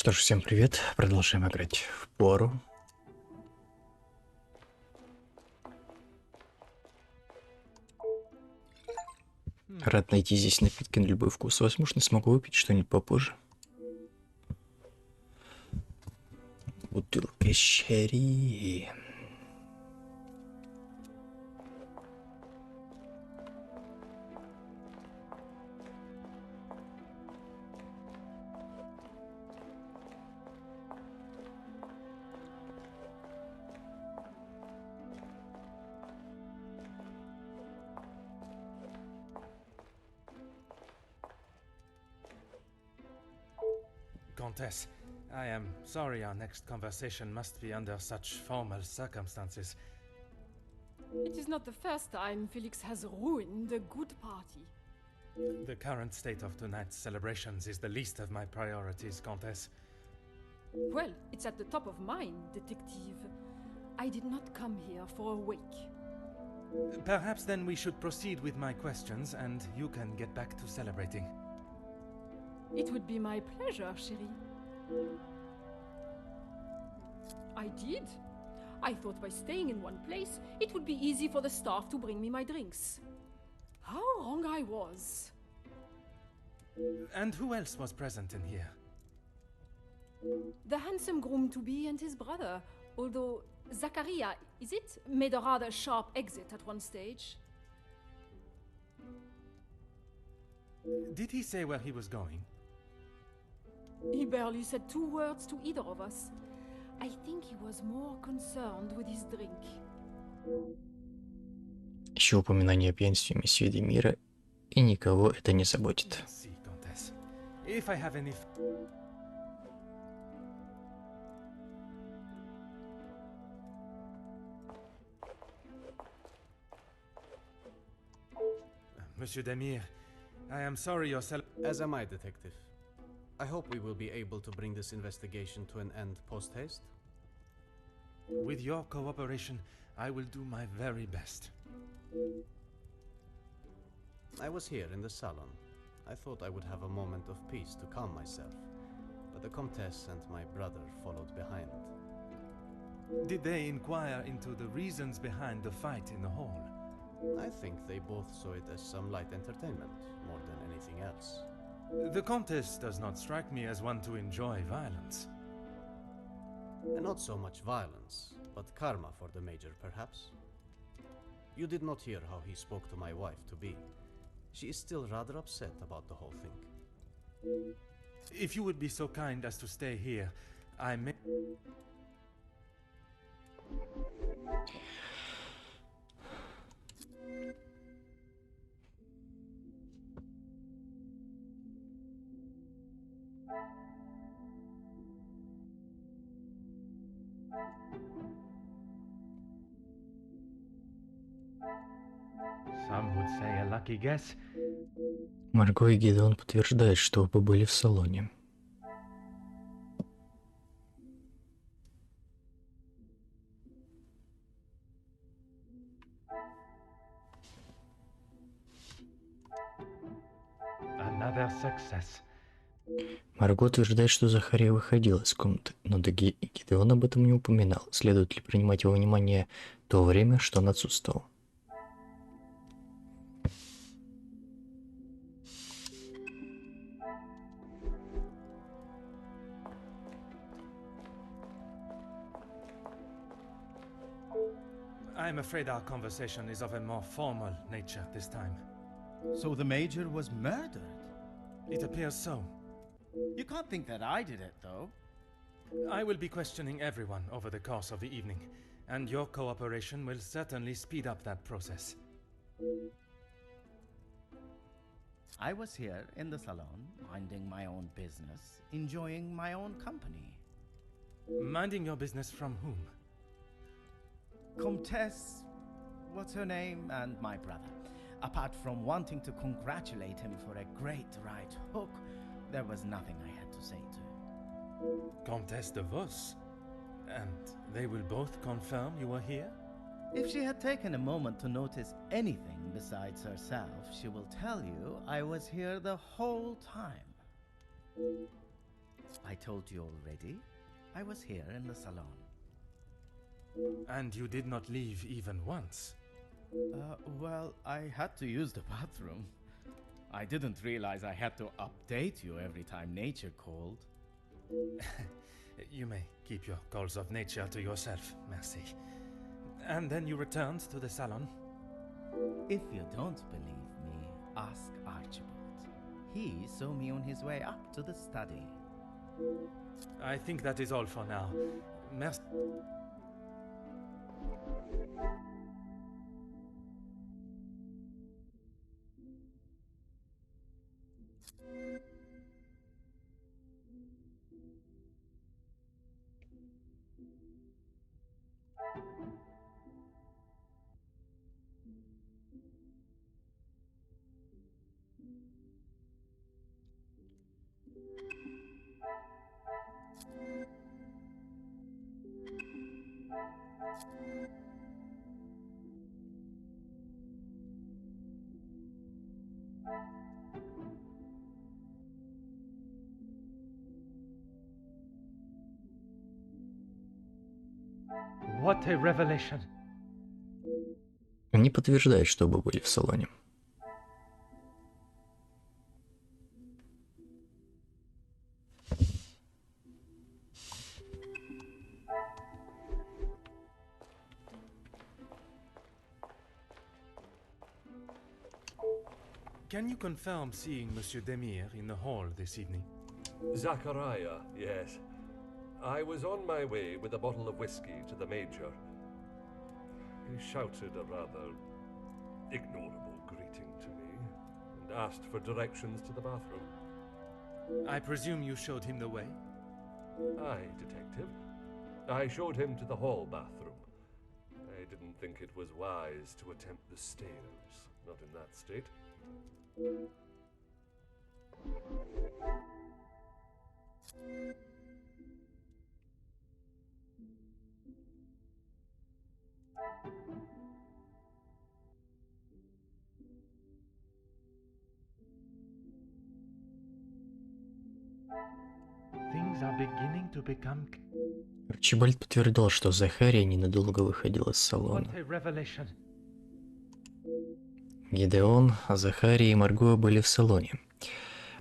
Что ж, всем привет. Продолжаем играть в Пуаро. Рад найти здесь напитки на любой вкус. Возможно, смогу выпить что-нибудь попозже. Бутылка щерри. Countess, I am sorry our next conversation must be under such formal circumstances. It is not the first time Felix has ruined a good party. The current state of tonight's celebrations is the least of my priorities, Countess. Well, it's at the top of mine, detective. I did not come here for a wake. Perhaps then we should proceed with my questions and you can get back to celebrating. It would be my pleasure, chérie. I did. I thought by staying in one place, it would be easy for the staff to bring me my drinks. How wrong I was. And who else was present in here? The handsome groom-to-be and his brother, although Zachariah, is it, made a rather sharp exit at one stage. Did he say where he was going? He barely said two words to either of us. I think he was more concerned with his drink. Еще упоминание о пьянстве месье де Мира, и никого это не заботит. Let's see, Countess. If I have any... Monsieur Demir, I am sorry your As am I, Detective. I hope we will be able to bring this investigation to an end post-haste. With your cooperation, I will do my very best. I was here in the salon. I thought I would have a moment of peace to calm myself, but the Comtesse and my brother followed behind. Did they inquire into the reasons behind the fight in the hall? I think they both saw it as some light entertainment, more than anything else. The Countess does not strike me as one to enjoy violence. And not so much violence, but karma for the Major, perhaps. You did not hear how he spoke to my wife-to-be. She is still rather upset about the whole thing. If you would be so kind as to stay here, I may... Some would say a lucky guess. Марго и Гидеон подтверждают, что оба были в салоне. Another success. Марго утверждает, что Захария выходила из комнаты, но Гидеон об этом не упоминал. Следует ли принимать во внимание то время, что он отсутствовал? I'm afraid our conversation is of a more formal nature this time. So the Major was murdered? It appears so. You can't think that I did it, though. I will be questioning everyone over the course of the evening, and your cooperation will certainly speed up that process. I was here in the salon, minding my own business, enjoying my own company. Minding your business from whom? Comtesse, what's her name, and my brother. Apart from wanting to congratulate him for a great right hook, there was nothing I had to say to. Comtesse de Vos? And they will both confirm you were here? If she had taken a moment to notice anything besides herself, she will tell you I was here the whole time. I told you already. I was here in the salon. And you did not leave even once. Well, I had to use the bathroom. I didn't realize I had to update you every time nature called. You may keep your calls of nature to yourself, merci. And then you returned to the salon? If you don't believe me, ask Archibald. He saw me on his way up to the study. I think that is all for now. Merci. What a revelation. Они подтверждают, что оба были в салоне. Can you confirm seeing Monsieur Demire in the hall this evening? Zachariah, yes. I was on my way with a bottle of whiskey to the Major. He shouted a rather ignorable greeting to me and asked for directions to the bathroom. I presume you showed him the way? Aye, detective. I showed him to the hall bathroom. I didn't think it was wise to attempt the stairs, not in that state. Things are beginning to become... Арчибальд подтвердил, что Захария ненадолго выходил из салона. What a revelation. Гидеон, Захария и Марго были в салоне.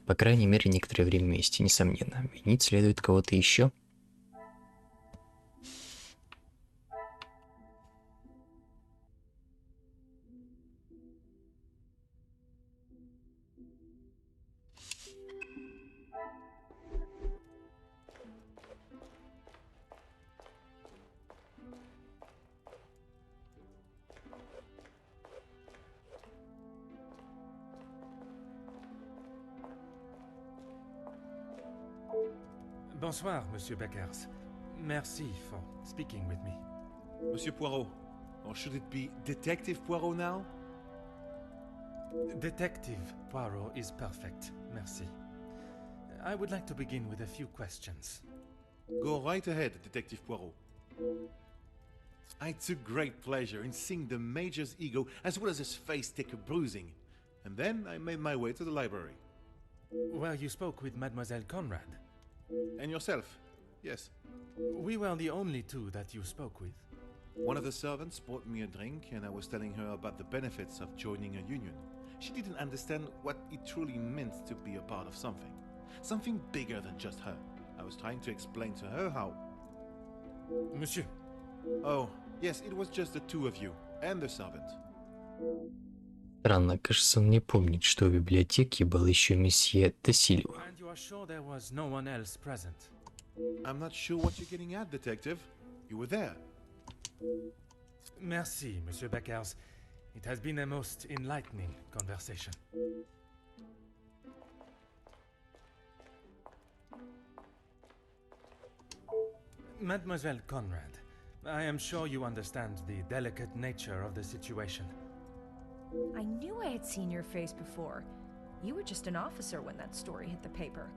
По крайней мере, некоторое время вместе, несомненно. Винить следует кого-то еще. Bonsoir, Monsieur Beckers. Merci for speaking with me. Monsieur Poirot, or should it be Detective Poirot now? Detective Poirot is perfect, merci. I would like to begin with a few questions. Go right ahead, Detective Poirot. I took great pleasure in seeing the Major's ego as well as his face take a bruising, and then I made my way to the library. Well, you spoke with Mademoiselle Conrad. And yourself? Yes. We were the only two that you spoke with. One of the servants bought me a drink and I was telling her about the benefits of joining a union. She didn't understand what it truly meant to be a part of something. Something bigger than just her. I was trying to explain to her how... Monsieur. Oh, yes, it was just the two of you and the servant. Странно, кажется, он не помнит, что в библиотеке был еще месье де Сильва. And you are sure there was no one else present? I'm not sure what you're getting at, Detective. You were there. Merci, Monsieur Beckers. It has been a most enlightening conversation. Mademoiselle Conrad, I am sure you understand the delicate nature of the situation. I knew I had seen your face before. You were just an officer when that story hit the paper.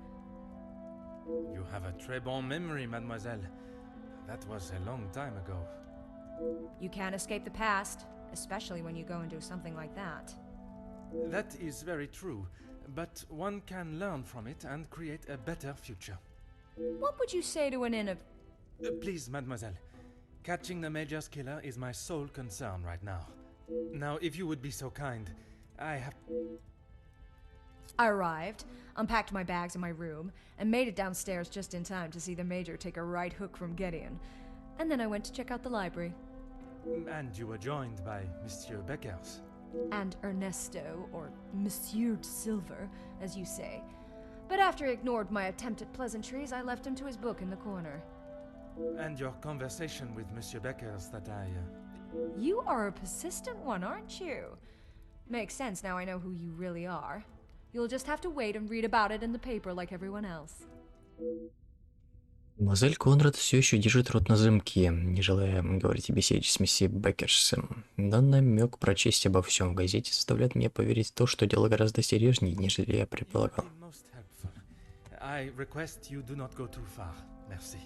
You have a très bon memory, mademoiselle. That was a long time ago. You can't escape the past, especially when you go and do something like that. That is very true, but one can learn from it and create a better future. What would you say to an Please, mademoiselle. Catching the Major's killer is my sole concern right now. Now, if you would be so kind, I arrived, unpacked my bags in my room, and made it downstairs just in time to see the Major take a right hook from Gideon. And then I went to check out the library. And you were joined by Monsieur Beckers. And Ernesto, or Monsieur Silver, as you say. But after he ignored my attempt at pleasantries, I left him to his book in the corner. And your conversation with Monsieur Beckers that You are a persistent one, aren't you? Makes sense now I know who you really are. You'll just have to wait and read about it in the paper like everyone else. Мадемуазель Конрад все еще держит рот на замке, не желая говорить о беседе с месье Беккерсом. Но намек прочесть обо всем в газете заставляет меня поверить в то, что дело гораздо серьезнее, нежели я предполагал. I request you do not go too far. Merci.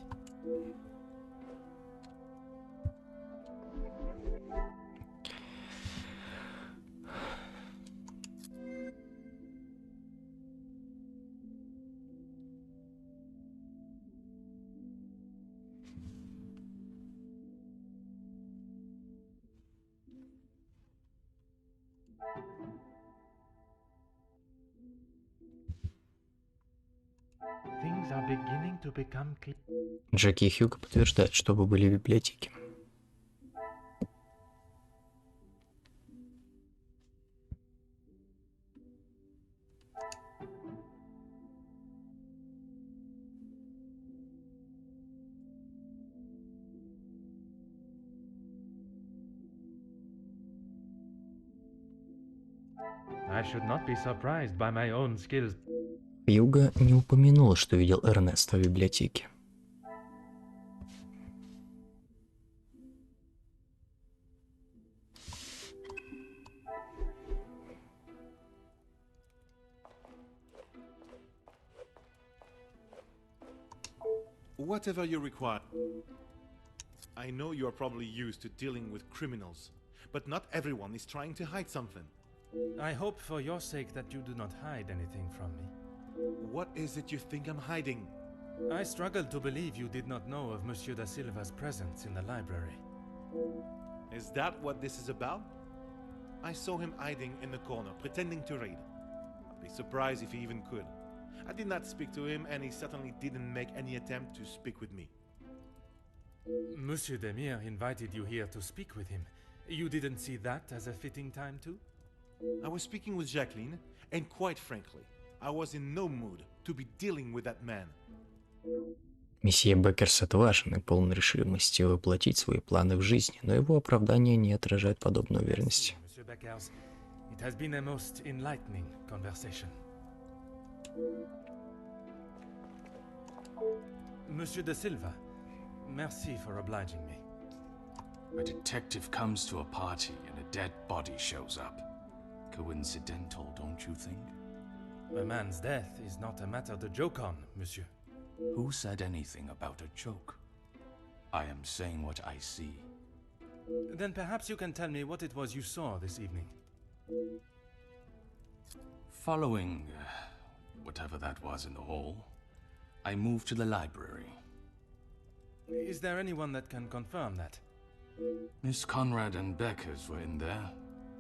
Things are beginning to become clear. Джеки и Хьюго подтверждают, что вы были в библиотеке. I should not be surprised by my own skills. Хьюго не упомянула, что видел Эрнеста в библиотеке. Whatever you require. I know you are probably used to dealing with criminals, but not everyone is trying to hide something. I hope for your sake that you do not hide anything from me. What is it you think I'm hiding? I struggle to believe you did not know of Monsieur da Silva's presence in the library. Is that what this is about? I saw him hiding in the corner, pretending to read. I'd be surprised if he even could. I did not speak to him, and he certainly didn't make any attempt to speak with me. Monsieur Demire invited you here to speak with him. You didn't see that as a fitting time too? I was speaking with Jacqueline, and quite frankly, I was in no mood to be dealing with that man. Месье Беккерс отважен и полон решимости воплотить свои планы в жизни, но его оправдание не отражает подобной уверенности. Monsieur Beckers, it has been a most enlightening conversation. Monsieur da Silva, merci for obliging me. A detective comes to a party and a dead body shows up. Coincidental, don't you think? A man's death is not a matter to joke on, monsieur. Who said anything about a joke? I am saying what I see. Then perhaps you can tell me what it was you saw this evening. Following whatever that was in the hall, I moved to the library. Is there anyone that can confirm that? Miss Conrad and Beckers were in there,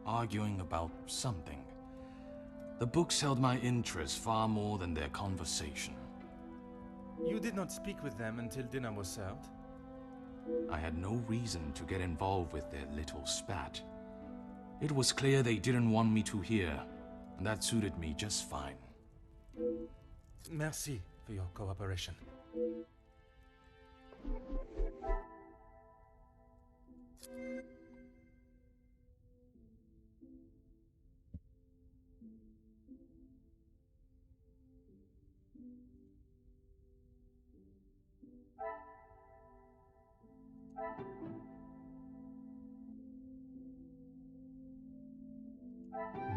arguing about something. The books held my interest far more than their conversation. You did not speak with them until dinner was served? I had no reason to get involved with their little spat. It was clear they didn't want me to hear, and that suited me just fine. Merci for your cooperation.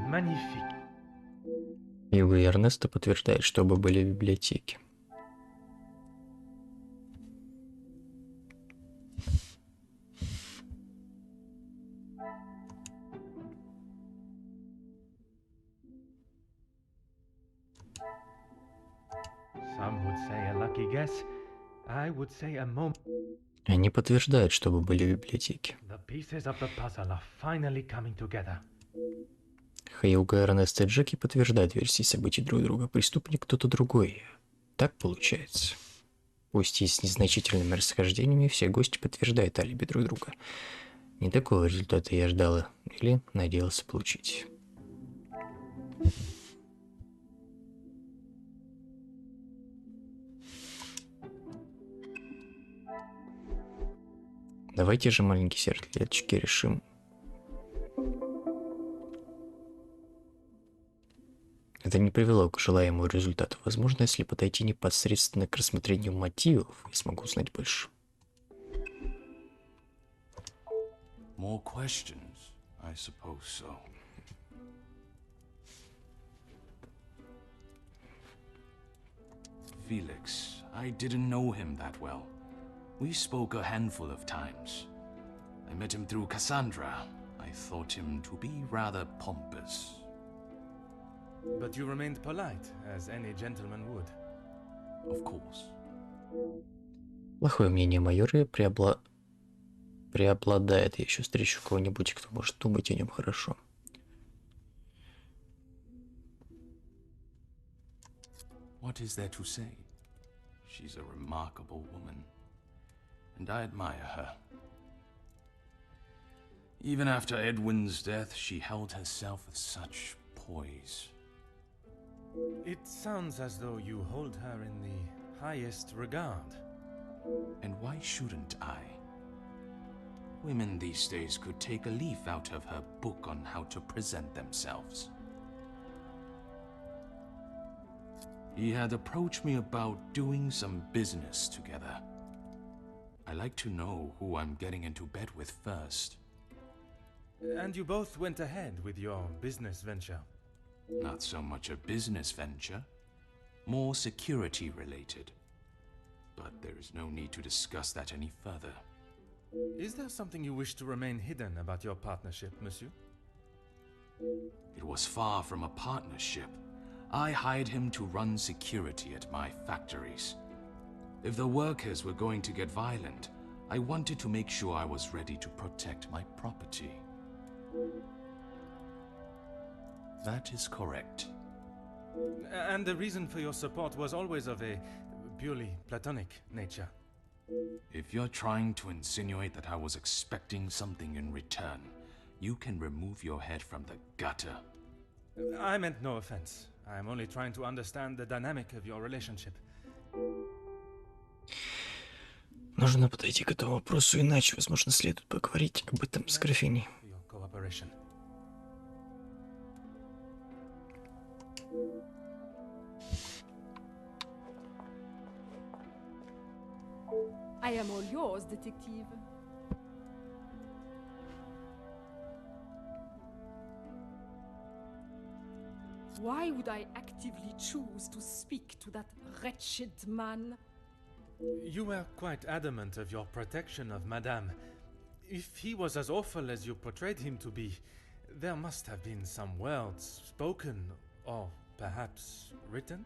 Magnifique. Хьюго и Эрнесто подтверждают, что оба были в библиотеке. Some would say a lucky guess. I would say a moment. Они подтверждают, что вы были в библиотеке. The pieces of the puzzle are finally coming together. Хьюго, Эрнест и Джеки подтверждают версии событий друг друга. Преступник кто-то другой. Так получается. Пусть и с незначительными расхождениями, все гости подтверждают алиби друг друга. Не такого результата я ждала или надеялся получить. Давайте же, маленькие сердечки, решим. Это не привело к желаемому результату. Возможно, если подойти непосредственно к рассмотрению мотивов, я смогу узнать больше. More questions? I suppose so. Felix, I didn't know him that well. We spoke a handful of times. I met him through Cassandra. I thought him to be rather pompous. But you remained polite, as any gentleman would. Of course. Плохое мнение майора преобладает. Я еще встречу кого-нибудь, кто может думать о нем хорошо. What is there to say? She's a remarkable woman, and I admire her. Even after Edwin's death, she held herself with such poise. It sounds as though you hold her in the highest regard. And why shouldn't I? Women these days could take a leaf out of her book on how to present themselves. He had approached me about doing some business together. I like to know who I'm getting into bed with first. And you both went ahead with your business venture. Not so much a business venture, more security related. But there is no need to discuss that any further. Is there something you wish to remain hidden about your partnership, monsieur? It was far from a partnership. I hired him to run security at my factories. If the workers were going to get violent, I wanted to make sure I was ready to protect my property. That is correct. And the reason for your support was always of a purely platonic nature. If you're trying to insinuate that I was expecting something in return, you can remove your head from the gutter. I meant no offense. I'm only trying to understand the dynamic of your relationship. Нужно подойти к этому вопросу иначе. Возможно, следует поговорить об этом с графиней. Your cooperation. I am all yours, detective. Why would I actively choose to speak to that wretched man? You were quite adamant of your protection of Madame. If he was as awful as you portrayed him to be, there must have been some words spoken, or perhaps written?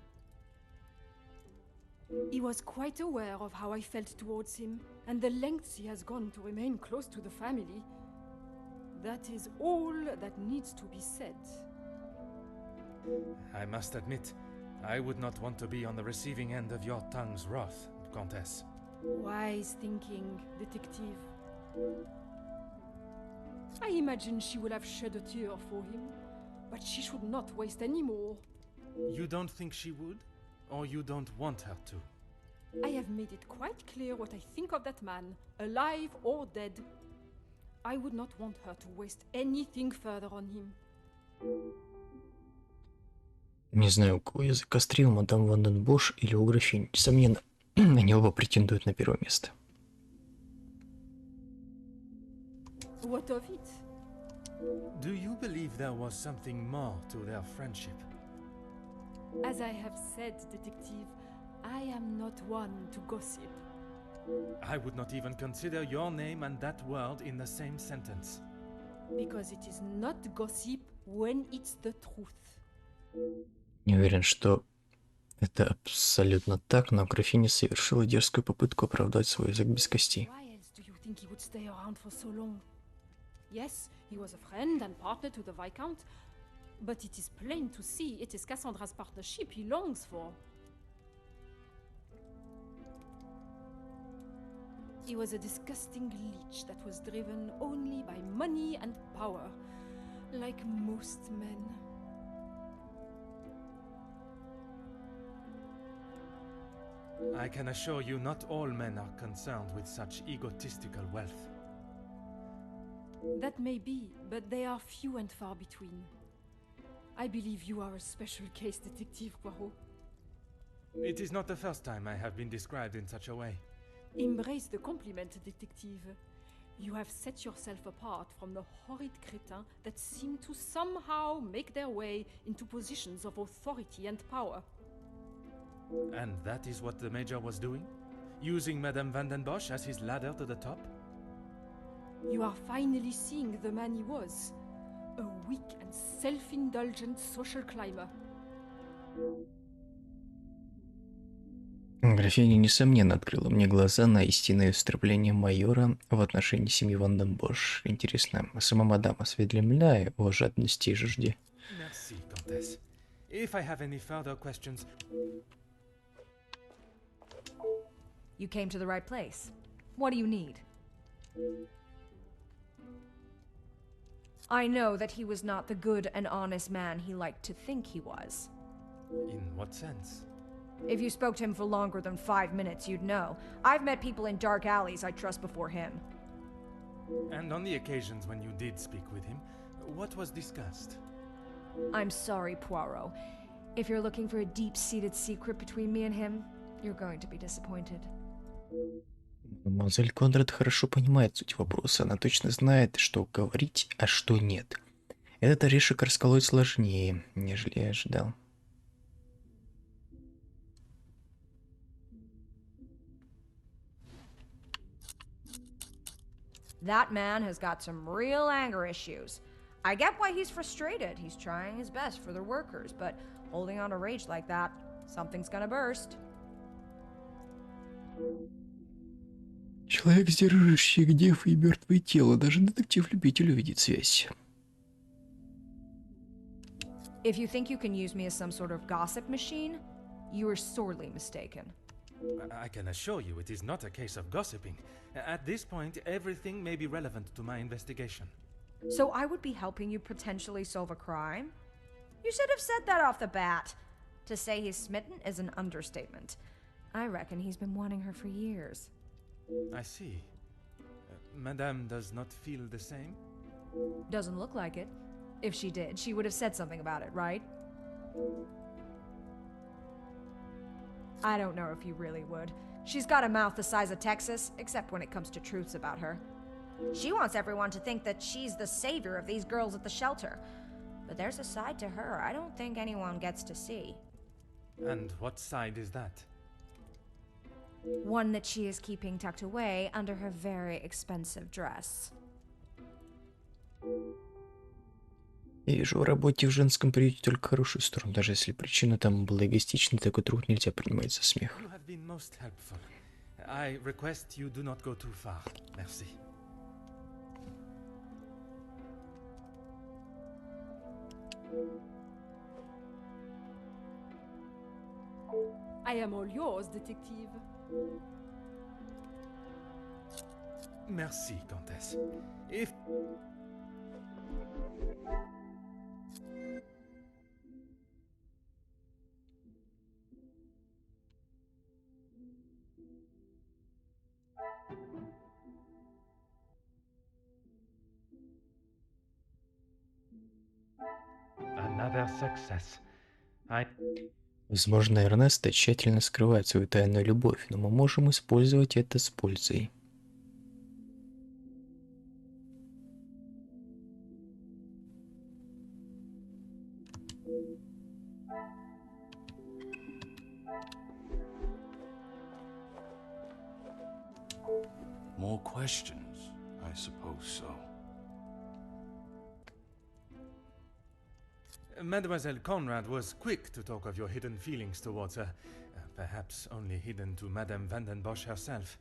He was quite aware of how I felt towards him, and the lengths he has gone to remain close to the family. That is all that needs to be said. I must admit, I would not want to be on the receiving end of your tongue's wrath, Countess. Wise thinking, detective. I imagine she will have shed a tear for him, but she should not waste any more. You don't think she would? Or you don't want her to? I have made it quite clear what I think of that man, alive or dead. I would not want her to waste anything further on him. Не знаю, у кого язык острее, у мадам Ванденбош или у графини. Несомненно, они оба претендуют на первое место. What of it? Do you believe there was something more to their friendship? As I have said, detective, I am not one to gossip. I would not even consider your name and that word in the same sentence. Because it is not gossip when it's the truth. Не уверен, что Это абсолютно так, но графиня совершила дерзкую попытку оправдать свой язык без костей. Why else do you think he would stay around for so long? Yes, he was a friend and partner to the Viscount, but it is plain to see it is Cassandra's partnership he longs for. He was a disgusting leech that was driven only by money and power, like most men. I can assure you not all men are concerned with such egotistical wealth. That may be, but they are few and far between. I believe you are a special case, Detective Poirot. It is not the first time I have been described in such a way. Embrace the compliment, Detective. You have set yourself apart from the horrid crétins that seem to somehow make their way into positions of authority and power. And that is what the Major was doing? Using Madame Van den Bosch as his ladder to the top? You are finally seeing the man he was. A weak and self-indulgent social climber. Графиня, несомненно, открыла мне глаза на истинное устремление майора в отношении семьи Ван ден Бош. Интересно, сама мадам осведомляла его о жадности и жажде? Merci, Comtesse. If I have any further questions... You came to the right place. What do you need? I know that he was not the good and honest man he liked to think he was. In what sense? If you spoke to him for longer than 5 minutes, you'd know. I've met people in dark alleys I trust before him. And on the occasions when you did speak with him, what was discussed? I'm sorry, Poirot. If you're looking for a deep-seated secret between me and him, you're going to be disappointed. Мадемуазель Конрад хорошо понимает суть вопроса. Она точно знает, что говорить, а что нет. Этот орешек расколоть сложнее, нежели я ожидал. That man has got some real anger issues. I get why he's frustrated. He's trying his best for the workers, but holding on to rage like that, something's gonna burst. Человек, сдерживающий гнев и мертвое тело. Даже детектив-любитель увидит связь. If you think you can use me as some sort of gossip machine, you are sorely mistaken. I can assure you it is not a case of gossiping. At this point, everything may be relevant to my investigation. So I would be helping you potentially solve a crime? You should have said that off the bat. To say he's smitten is an understatement. I reckon he's been wanting her for years. I see. Madame does not feel the same? Doesn't look like it. If she did, she would have said something about it, right? I don't know if you really would. She's got a mouth the size of Texas, except when it comes to truths about her. She wants everyone to think that she's the savior of these girls at the shelter. But there's a side to her I don't think anyone gets to see. And what side is that? One that she is keeping tucked away under her very expensive dress. Я вижу в работе в женском приюте только хорошую сторону. Даже если причина там была эгоистичной, такой труд нельзя принимать за смех. You have been most helpful. I request you do not go too far. Merci. I am all yours, Detective. Merci, Comtesse. If... Another success. Возможно, Эрнеста тщательно скрывает свою тайную любовь, но мы можем использовать это с пользой. More questions? I suppose so. Mademoiselle Conrad was quick to talk of your hidden feelings towards her, perhaps only hidden to Madame van den Bosch herself.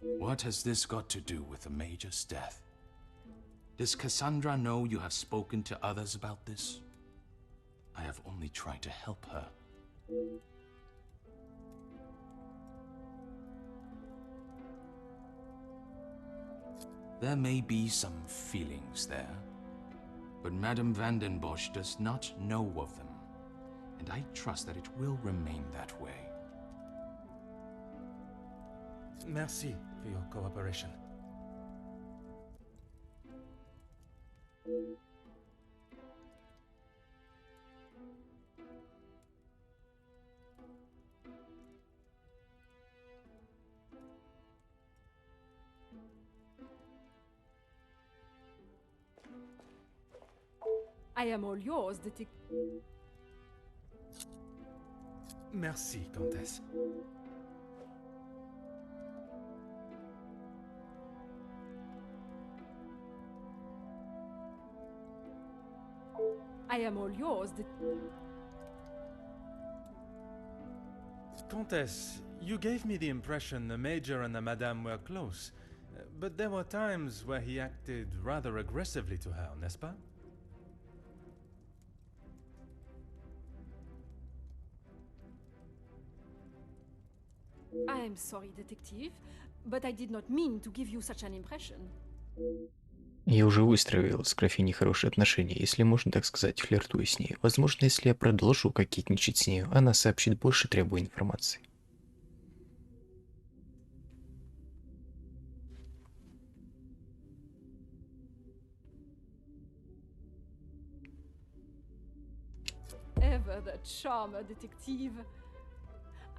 What has this got to do with the Major's death? Does Cassandra know you have spoken to others about this? I have only tried to help her. There may be some feelings there, but Madame van den Bosch does not know of them, and I trust that it will remain that way. Merci for your cooperation. I am all yours, detective. Merci, Comtesse. I am all yours, Comtesse, you gave me the impression the Major and the Madame were close, but there were times where he acted rather aggressively to her, n'est-ce pas? I am sorry, detective, but I did not mean to give you such an impression. Я уже выстроил с графиней хорошие отношения, если можно так сказать, флиртуя с ней. Возможно, если я продолжу кокетничать с нею, она сообщит больше, требуя информации. Ever the charmer, detective.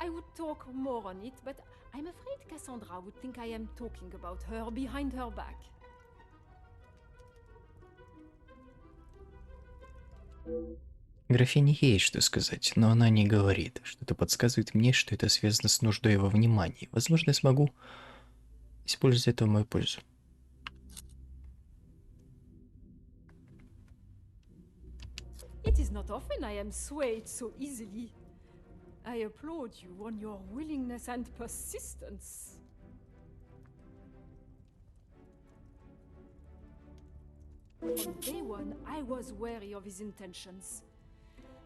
I would talk more on it, but I'm afraid Cassandra would think I am talking about her behind her back. Графине есть что сказать, но она не говорит. Что-то подсказывает мне, что это связано с нуждой во внимании. Возможно, я смогу использовать это в мою пользу. It is not often I am swayed so easily. I applaud you on your willingness and persistence. From day one, I was wary of his intentions.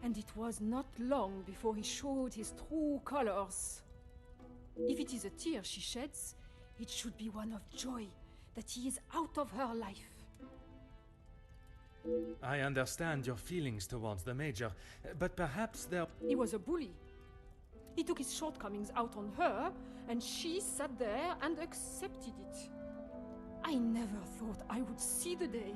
And it was not long before he showed his true colors. If it is a tear she sheds, it should be one of joy that he is out of her life. I understand your feelings towards the Major, but perhaps there... He was a bully. He took his shortcomings out on her, and she sat there and accepted it. I never thought I would see the day.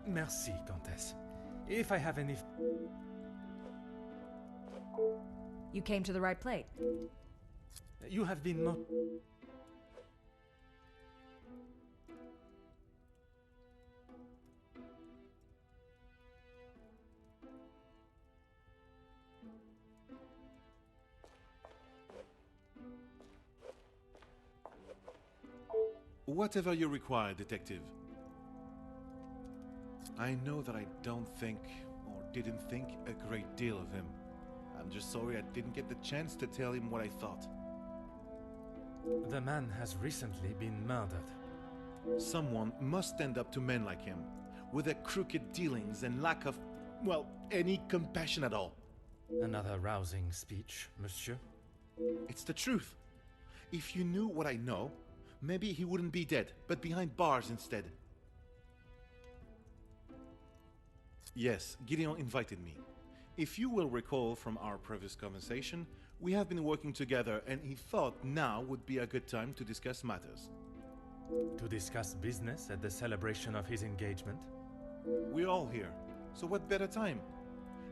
Merci, Comtesse. If I have any... You came to the right place. You have been Whatever you require, detective. I know that I don't think, or didn't think, a great deal of him. I'm just sorry I didn't get the chance to tell him what I thought. The man has recently been murdered. Someone must stand up to men like him, with their crooked dealings and lack of, well, any compassion at all. Another rousing speech, monsieur. It's the truth. If you knew what I know, maybe he wouldn't be dead, but behind bars instead. Yes, Gideon invited me. If you will recall from our previous conversation, we have been working together and he thought now would be a good time to discuss matters. To discuss business at the celebration of his engagement? We're all here, so what better time?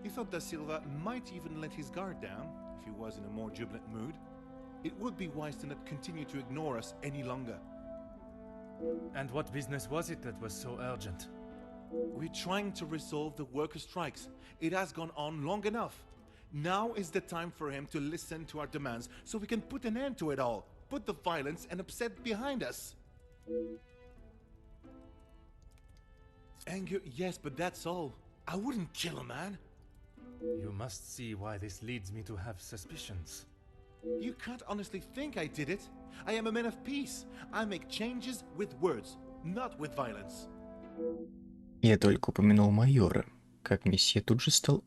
He thought Da Silva might even let his guard down, if he was in a more jubilant mood. It would be wise to not continue to ignore us any longer. And what business was it that was so urgent? We're trying to resolve the worker strikes. It has gone on long enough. Now is the time for him to listen to our demands so we can put an end to it all. Put the violence and upset behind us. Anger, yes, but that's all. I wouldn't kill a man. You must see why this leads me to have suspicions. You can't honestly think I did it. I am a man of peace. I make changes with words, not with violence. Я только упомянул майора, как месье тут же стал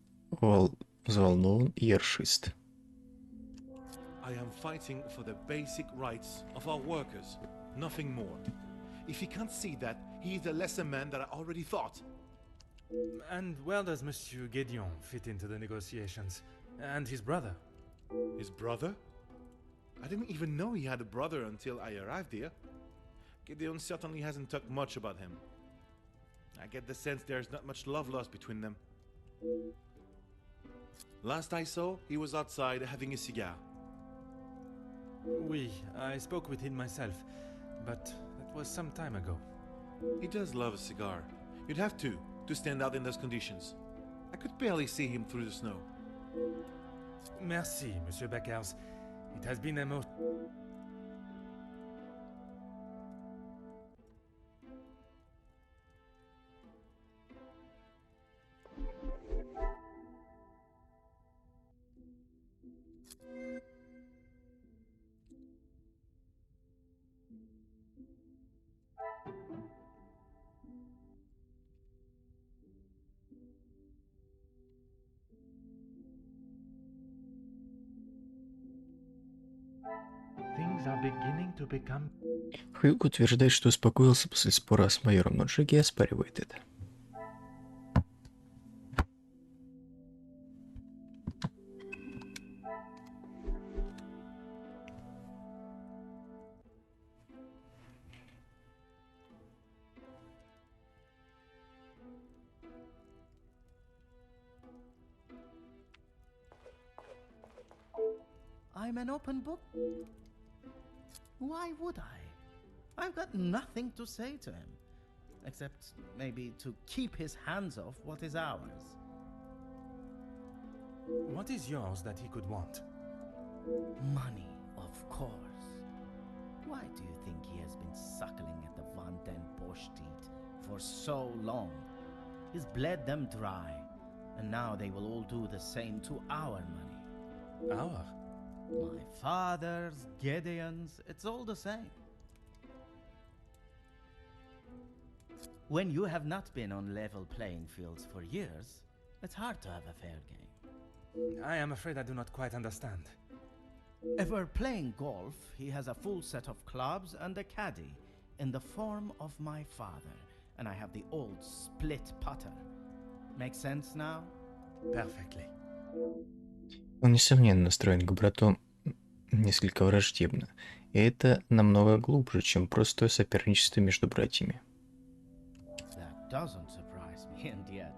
взволнован и ершист. I am fighting for the basic rights of our workers, nothing more. If he can't see that, he is a lesser man than I already thought. And where does Monsieur Gédéon fit into the negotiations? And his brother? His brother? I didn't even know he had a brother until I arrived here. Gideon certainly hasn't talked much about him. I get the sense there's not much love lost between them. Last I saw, he was outside having a cigar. Oui, I spoke with him myself, but that was some time ago. He does love a cigar. You'd have to stand out in those conditions. I could barely see him through the snow. Merci, Monsieur Beckers. It has been a most... Things are beginning to become... Хьюг утверждает, что успокоился после спора с майором, но Джеки оспаривает это. I'm an open book. Why would I? I've got nothing to say to him, except maybe to keep his hands off what is ours. What is yours that he could want? Money, of course. Why do you think he has been suckling at the Van den Bosch teat for so long? He's bled them dry, and now they will all do the same to our money. Our? My father's, Gideon's, it's all the same. When you have not been on level playing fields for years, it's hard to have a fair game. I am afraid I do not quite understand. If we're playing golf, he has a full set of clubs and a caddy in the form of my father, and I have the old split putter. Make sense now? Perfectly. Он, несомненно, настроен к брату несколько враждебно, и это намного глубже, чем простое соперничество между братьями. That doesn't surprise me, and yet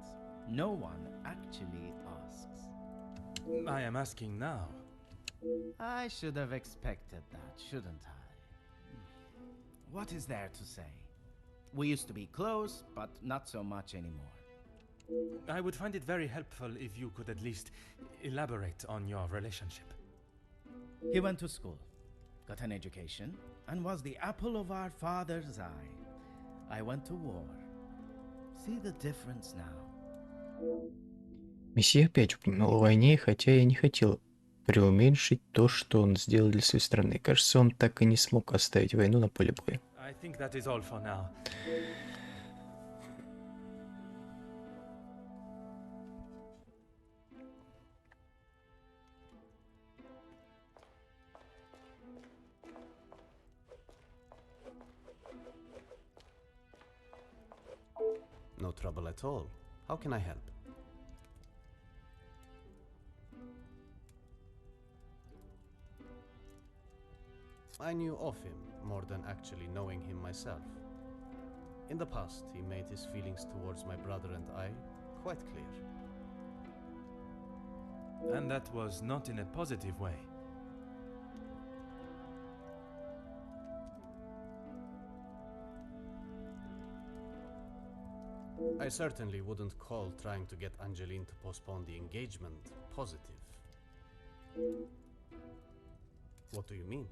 no one actually asks. I am asking now. I should have expected that, shouldn't I? What is there to say? We used to be close, but not so much anymore. I would find it very helpful if you could at least elaborate on your relationship. He went to school, got an education, and was the apple of our father's eye. I went to war. See the difference now? Месье опять упомянул о войне, хотя я не хотел преуменьшить то, что он сделал для своей страны. Кажется, он так и не смог оставить войну на поле боя. I think that is all for now. No trouble at all. How can I help? I knew of him more than actually knowing him myself. In the past, he made his feelings towards my brother and I quite clear. And that was not in a positive way. I certainly wouldn't call trying to get Angeline to postpone the engagement positive. What do you mean?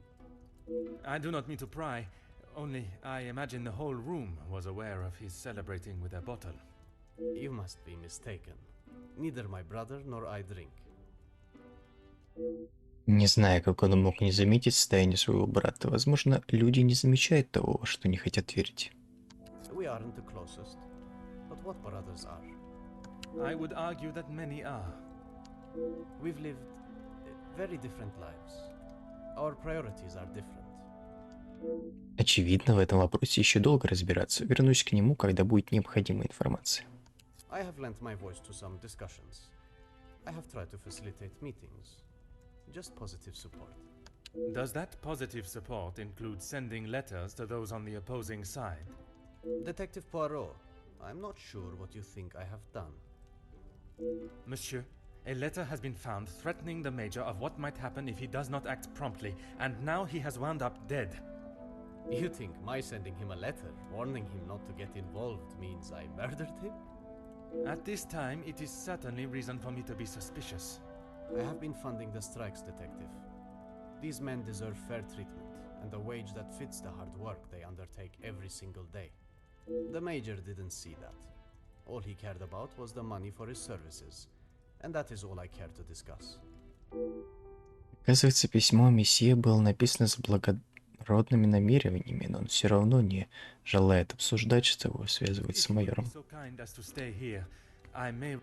I do not mean to pry. Only I imagine the whole room was aware of his celebrating with a bottle. You must be mistaken. Neither my brother nor I drink. Не знаю, как он мог не заметить состояние своего брата. Возможно, люди не замечают того, во что не хотят верить. We aren't the closest, but what brothers are? I would argue that many are. We've lived very different lives. Our priorities are different. Очевидно, в этом вопросе еще долго разбираться. Вернусь к нему, когда будет необходимая информация. I have lent my voice to some discussions. I have tried to facilitate meetings. Just positive support. Does that positive support include sending letters to those on the opposing side? Detective Poirot, I'm not sure what you think I have done. Monsieur, a letter has been found threatening the Major of what might happen if he does not act promptly, and now he has wound up dead. You think my sending him a letter, warning him not to get involved, means I murdered him? At this time, it is certainly reason for me to be suspicious. I have been funding the strikes, Detective. These men deserve fair treatment, and a wage that fits the hard work they undertake every single day. The Major didn't see that. All he cared about was the money for his services, and that is all I care to discuss. Оказывается, письмо месье было написано с благородными намерениями, но он все равно не желает обсуждать, что его связывает с майором. So kind as to stay here, I may...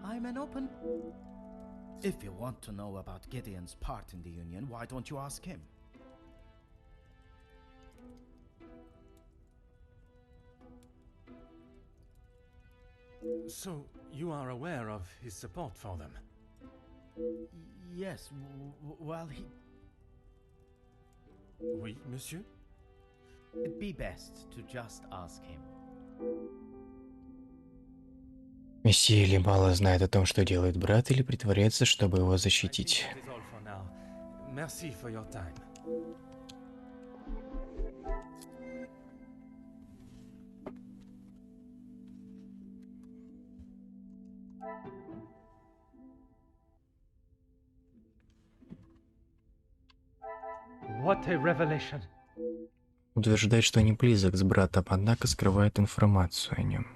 I'm an open... If you want to know about Gideon's part in the Union, why don't you ask him? So, you are aware of his support for them? Yes, well, he... Oui, monsieur? It'd be best to just ask him. Месье или мало знает о том, что делает брат, или притворяется, чтобы его защитить. That is all for now. Merci for your time. What a revelation! Утверждает, что не близок с братом, однако скрывает информацию о нем.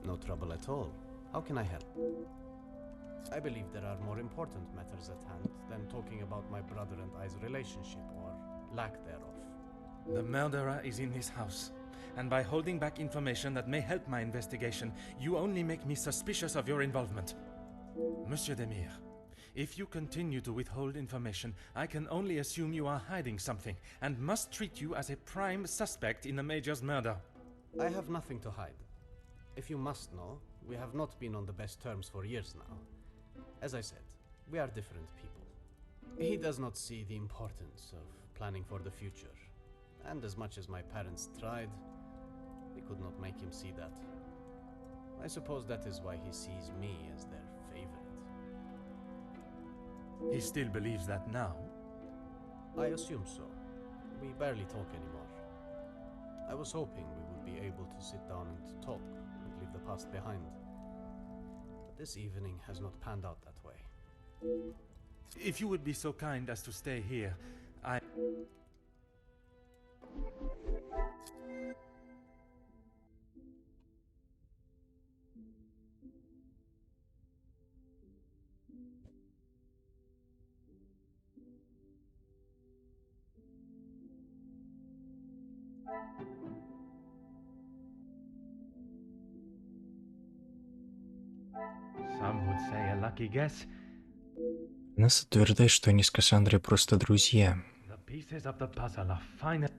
No trouble at all. How can I help? I believe there are more important matters at hand than talking about my brother and I's relationship, or lack thereof. The murderer is in this house, and by holding back information that may help my investigation, you only make me suspicious of your involvement. Monsieur Demir, if you continue to withhold information, I can only assume you are hiding something, and must treat you as a prime suspect in the Major's murder. I have nothing to hide. If you must know, we have not been on the best terms for years now. As I said, we are different people. He does not see the importance of planning for the future, and as much as my parents tried, we could not make him see that. I suppose that is why he sees me as their favorite. He still believes that now? I assume so. We barely talk anymore. I was hoping we would be able to sit down and talk and leave the past behind. But this evening has not panned out that way. If you would be so kind as to stay here, I... Some would say a lucky guess. Нас утверждает, что они с Кассандрой просто друзья. The pieces of the puzzle are fine.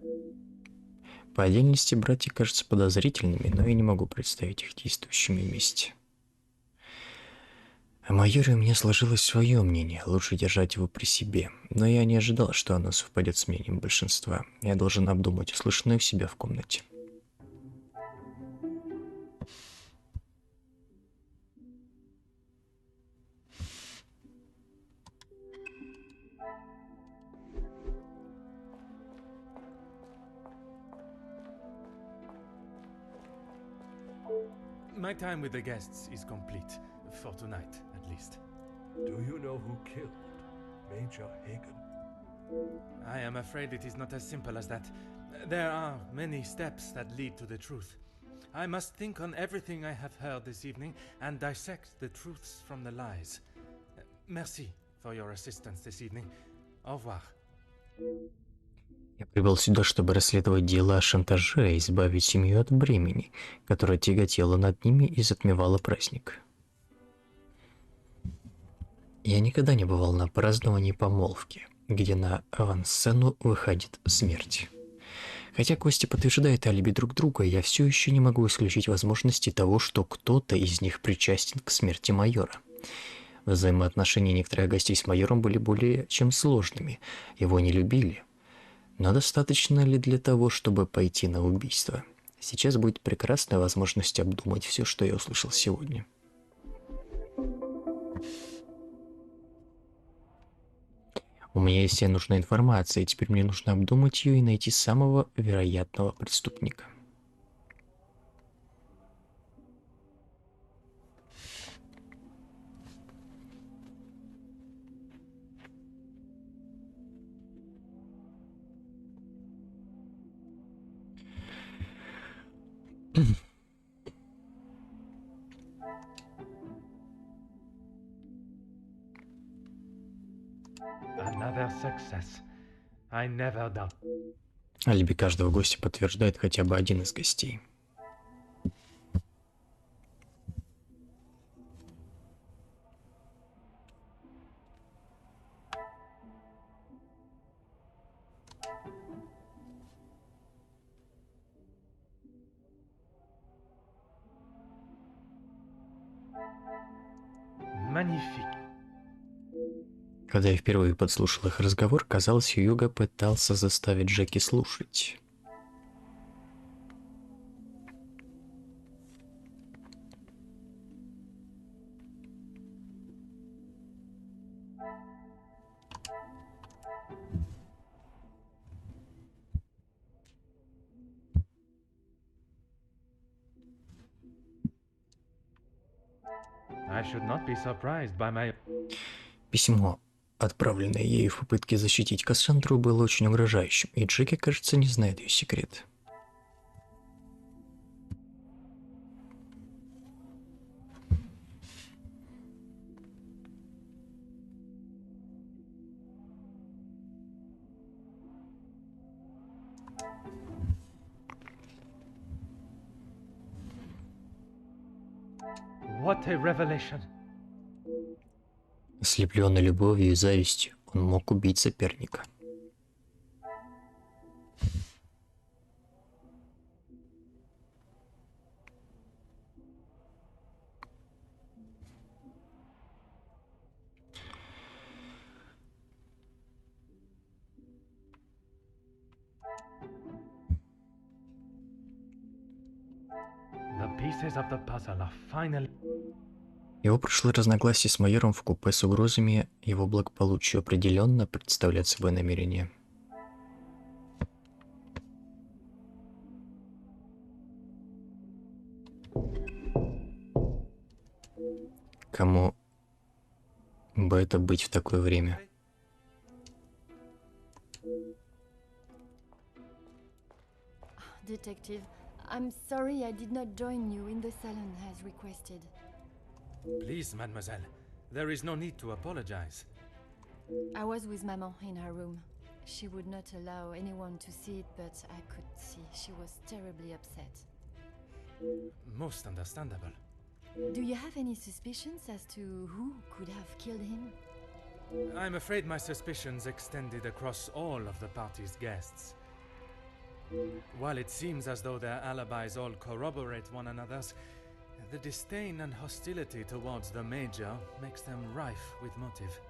По отдельности братья кажутся подозрительными, но я не могу представить их действующими вместе. О майоре у меня сложилось свое мнение, лучше держать его при себе. Но я не ожидал, что оно совпадет с мнением большинства. Я должен обдумать услышанное у себя в комнате. My time with the guests is complete, for tonight at least. Do you know who killed Major Hagen? I am afraid it is not as simple as that. There are many steps that lead to the truth. I must think on everything I have heard this evening and dissect the truths from the lies. Merci for your assistance this evening. Au revoir. Я прибыл сюда, чтобы расследовать дело о шантаже и избавить семью от бремени, которое тяготело над ними и затмевало праздник. Я никогда не бывал на праздновании помолвки, где на авансцену выходит смерть. Хотя гости подтверждают алиби друг друга, я все еще не могу исключить возможности того, что кто-то из них причастен к смерти майора. Взаимоотношения некоторых гостей с майором были более чем сложными, его не любили. Но достаточно ли для того, чтобы пойти на убийство? Сейчас будет прекрасная возможность обдумать все, что я услышал сегодня. У меня есть вся нужная информация, и теперь мне нужно обдумать ее и найти самого вероятного преступника. Another success. I never doubt. Алиби каждого гостя подтверждает хотя бы один из гостей. Magnifique. Когда я впервые подслушал их разговор, казалось, Хьюго пытался заставить Джеки слушать. I should not be surprised by my... Письмо, отправленное ей в попытке защитить Кассандру, было очень угрожающим, и Джеки, кажется, не знает ее секрет. What a revelation. Ослепленный любовью и завистью, он мог убить соперника. The pieces of the puzzle are finally... Его прошлое разногласие с майором в купе с угрозами его благополучию определенно представляет собой намерение. Кому бы это быть в такое время? Detective, I'm sorry I did not join you in the salon as requested. Please, mademoiselle, there is no need to apologize. I was with Maman in her room. She would not allow anyone to see it, but I could see she was terribly upset. Most understandable. Do you have any suspicions as to who could have killed him? I'm afraid my suspicions extended across all of the party's guests. While it seems as though their alibis all corroborate one another's, The disdain and hostility towards the Major makes them rife with motive.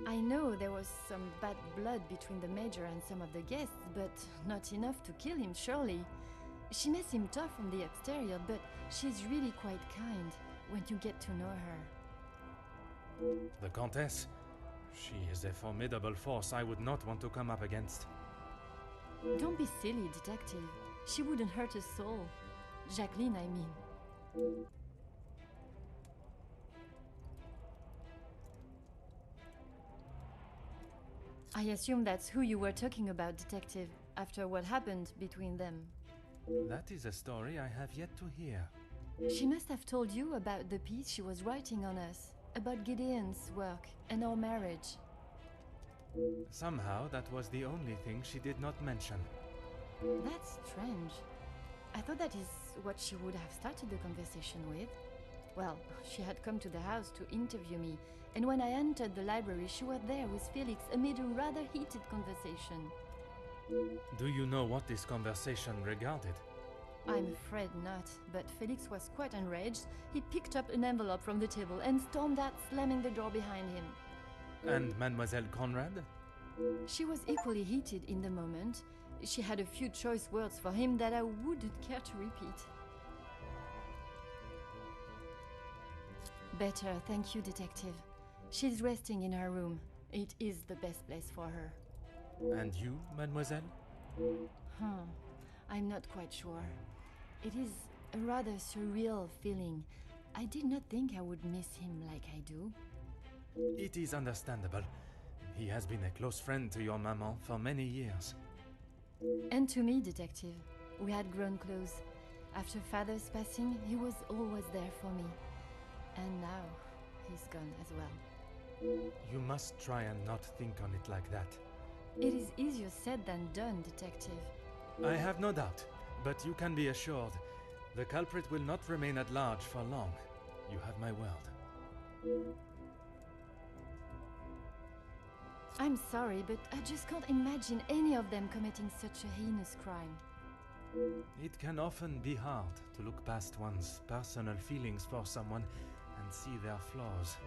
I know there was some bad blood between the Major and some of the guests, but not enough to kill him, surely. She may seem tough from the exterior, but she's really quite kind when you get to know her. The Countess? She is a formidable force I would not want to come up against. Don't be silly, detective. She wouldn't hurt a soul. Jacqueline, I mean. I assume that's who you were talking about, detective, after what happened between them. That is a story I have yet to hear. She must have told you about the piece she was writing on us, about Gideon's work and our marriage. Somehow, that was the only thing she did not mention. That's strange. I thought that is what she would have started the conversation with. Well, she had come to the house to interview me, and when I entered the library, she was there with Felix amid a rather heated conversation. Do you know what this conversation regarded? I'm afraid not, but Felix was quite enraged. He picked up an envelope from the table and stormed out, slamming the door behind him. And Mademoiselle Conrad? She was equally heated in the moment. She had a few choice words for him that I wouldn't care to repeat. Better, thank you, detective. She's resting in her room. It is the best place for her. And you, mademoiselle? I'm not quite sure. It is a rather surreal feeling. I did not think I would miss him like I do. It is understandable. He has been a close friend to your maman for many years. And to me, detective. We had grown close. After father's passing, he was always there for me. And now, he's gone as well. You must try and not think on it like that. It is easier said than done, detective. I have no doubt, but you can be assured the culprit will not remain at large for long. You have my word. I'm sorry, but I just can't imagine any of them committing such a heinous crime. It can often be hard to look past one's personal feelings for someone and see their flaws.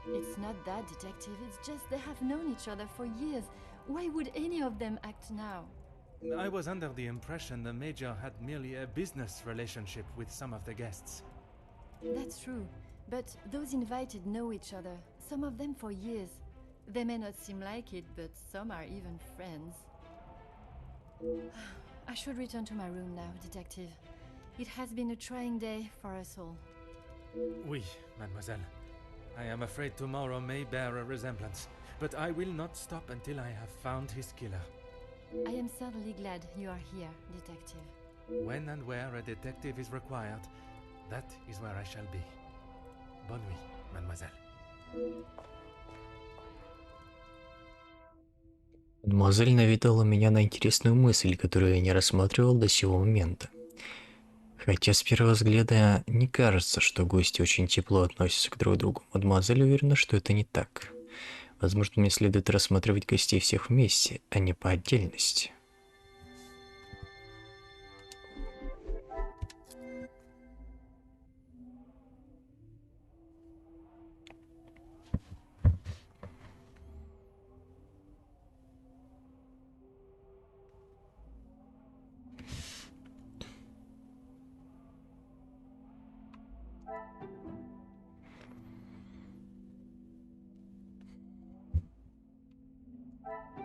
It's not that, detective. It's just they have known each other for years. Why would any of them act now? I was under the impression the Major had merely a business relationship with some of the guests. That's true, but those invited know each other, some of them for years. They may not seem like it, but some are even friends. I should return to my room now, detective. It has been a trying day for us all. Oui, mademoiselle. I am afraid tomorrow may bear a resemblance, but I will not stop until I have found his killer. I am certainly glad you are here, detective. When and where a detective is required, that is where I shall be. Bonne nuit, mademoiselle. Мадемуазель навидала меня на интересную мысль, которую я не рассматривал до сего момента. Хотя с первого взгляда не кажется, что гости очень тепло относятся к друг другу. Мадемуазель уверена, что это не так. Возможно, мне следует рассматривать гостей всех вместе, а не по отдельности.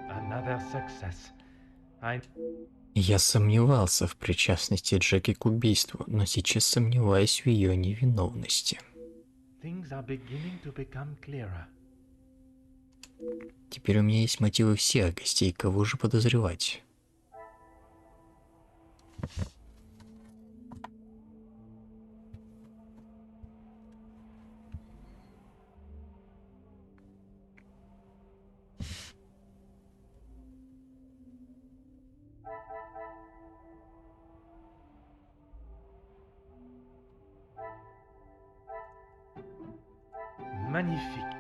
Another success. Я сомневался в причастности Джеки к убийству, но сейчас сомневаюсь в ее невиновности. Things are beginning to become clearer. Теперь у меня есть мотивы всех гостей, кого же подозревать. Magnifique.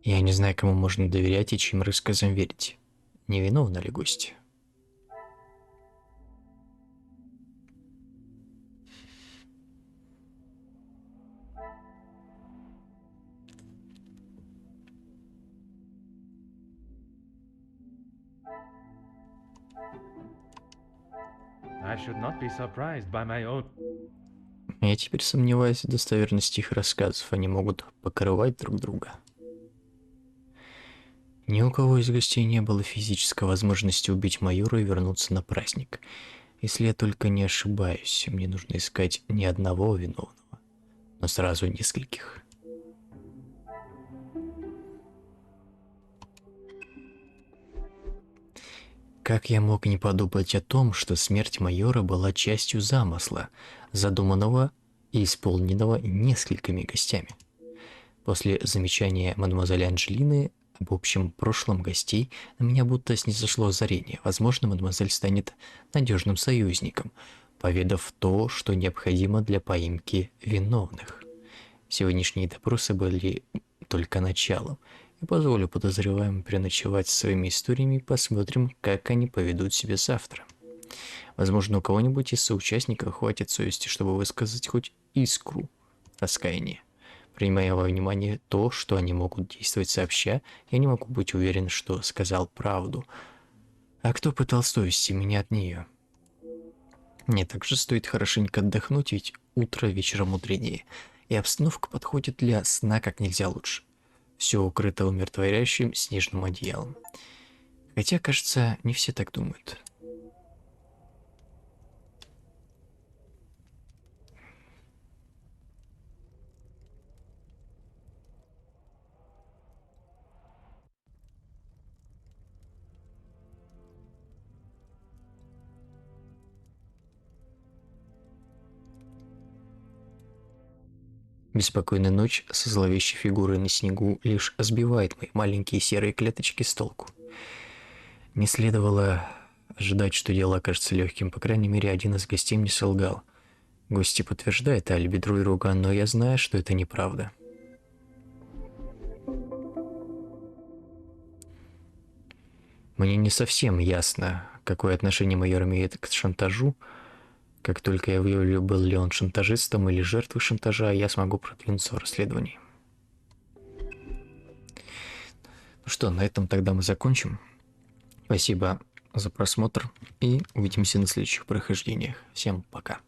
Я не знаю, кому можно доверять и чьим рассказам верить. Невиновны ли гости? I should not be surprised by my own... Я теперь сомневаюсь в достоверности их рассказов. Они могут покрывать друг друга. Ни у кого из гостей не было физической возможности убить майора и вернуться на праздник. Если я только не ошибаюсь, мне нужно искать не одного виновного, но сразу нескольких. Как я мог не подумать о том, что смерть майора была частью замысла, задуманного и исполненного несколькими гостями? После замечания мадемуазели Анжелины об общем прошлом гостей на меня будто снизошло озарение. Возможно, мадемуазель станет надежным союзником, поведав то, что необходимо для поимки виновных. Сегодняшние допросы были только началом. Я позволю подозреваемым переночевать со своими историями и посмотрим, как они поведут себя завтра. Возможно, у кого-нибудь из соучастников хватит совести, чтобы высказать хоть искру раскаяния. Принимая во внимание то, что они могут действовать сообща, я не могу быть уверен, что сказал правду. А кто пытался увести меня от нее? Мне также стоит хорошенько отдохнуть, ведь утро вечером мудренее, и обстановка подходит для сна как нельзя лучше. Все укрыто умиротворяющим снежным одеялом. Хотя, кажется, не все так думают. Беспокойная ночь со зловещей фигурой на снегу лишь сбивает мои маленькие серые клеточки с толку. Не следовало ожидать, что дело окажется легким. По крайней мере, один из гостей мне солгал. Гости подтверждают алиби друг друга, но я знаю, что это неправда. Мне не совсем ясно, какое отношение майор имеет к шантажу. Как только я выявлю, был ли он шантажистом или жертвой шантажа, я смогу продвинуться в расследовании. Ну что, на этом тогда мы закончим. Спасибо за просмотр и увидимся на следующих прохождениях. Всем пока.